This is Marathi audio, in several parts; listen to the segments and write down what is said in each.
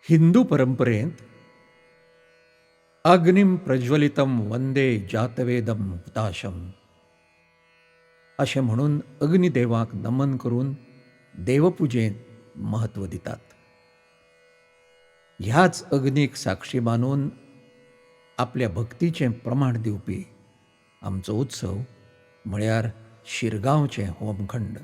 हिंदू परंपरेत अग्निम प्रज्वलितम वंदे जातवेदम हुताशम असे म्हणून अग्निदेवाक नमन करून देवपूजेन महत्व दितात. ह्याच अग्नीक साक्षी मानून आपल्या भक्तीचे प्रमाण दिवपी आमचो उत्सव म्हळ्यार शिरगांवचे होमखंड.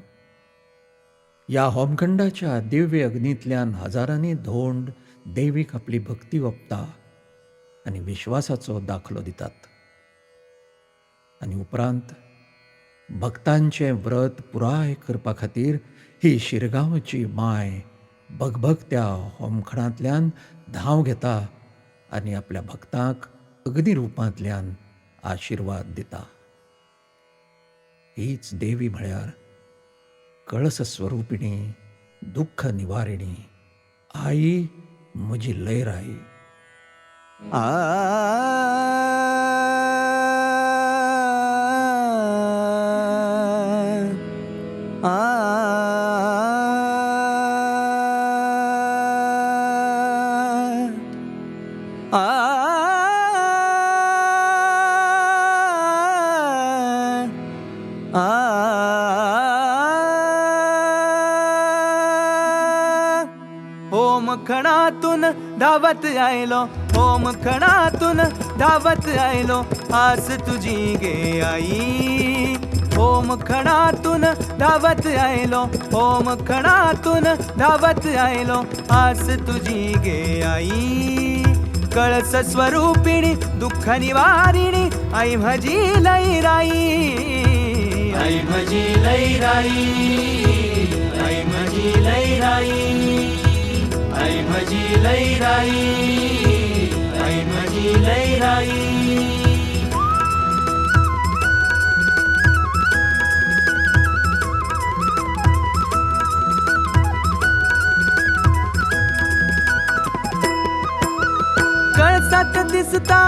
या होमखंडाच्या दिव्य अग्नींतल्यान हजारांनी धोंड देवीक आपली भक्ती ओंपता आनी विश्वासाचो दाखलो दितात. आनी उपरांत भक्तांचे व्रत पुराय करपा खातीर ही शिरगांवची माय भगभगत्या होमखणांतल्यान धांव घेता आनी आपल्या भक्तांक अग्नी रुपांतल्यान आशिर्वाद दिता. हीच देवी म्हळ्यार कळस स्वरूपिणी, दुःख निवारिणी, आई म्हजी लयराई. होमखणातून धावत आयलो, होमखणातून धावत आयलो, आस तुझी गे आई. होमखणातून धावत आयलो, होमखणातून धावत आयलो, आस तुझी गे आई. कळस स्वरूपिणी, दुःख निवारिणी, आई म्हजी लयराई. आई म्हजी लयराई, आई म्हजी लयराई, आई म्हजी लयराई, आई म्हजी लयराई. कळसात दिसता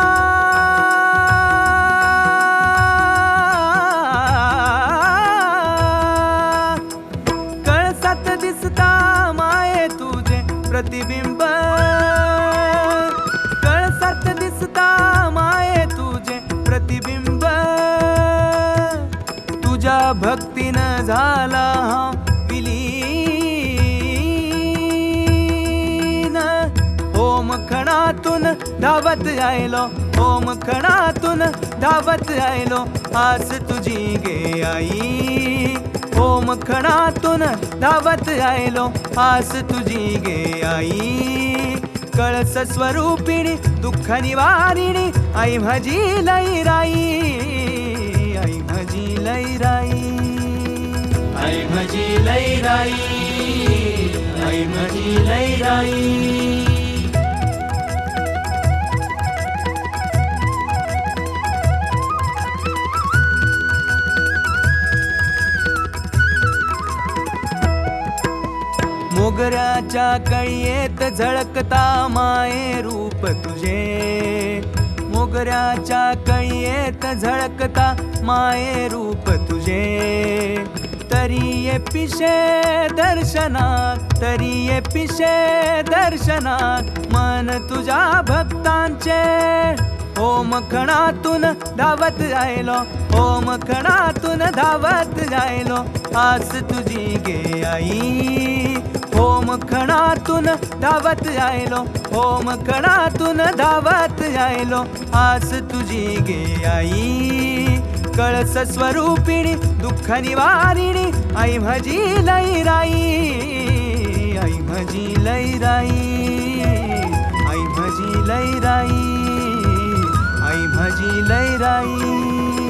कळसात दिसता माये तुझे प्रतिबिंब. कळसात दिसता माये तुझे प्रतिबिंब. तुझ्या भक्तीनं झाला विलीन. होमखणातून धावत आयलो, होमखणातून धावत आयलो, आस तुझी गे आई. होमखणातून धावत आयलो, आस तुझी गे आई. कळस स्वरूपिणी, दुःख निवारिणी, आई म्हजी लयराई. आई म्हजी लयराई, आई म्हजी लयराई, आई म्हजी लयराई. मोगऱ्याच्या कळयेत झळकता माये रूप तुझे. मोगऱ्याच्या कळयेत झळकता माये रूप तुझे. तरी ये पिशे दर्शनात, तरी ये पिशे दर्शनात, मन तुझ्या भक्तांचे. होमखणातून धावत आयलो, होमखणातून धावत आयलो, आस तुझी गे आई. होमखणातून धावत आयलो, होमखणातून धावत आयलो, आस तुझी गे आई. कळस स्वरूपिणी, दुःख निवारिणी, आई म्हजी लयराई. आई म्हजी लयराई, आई म्हजी लयराई, आई म्हजी लयराई.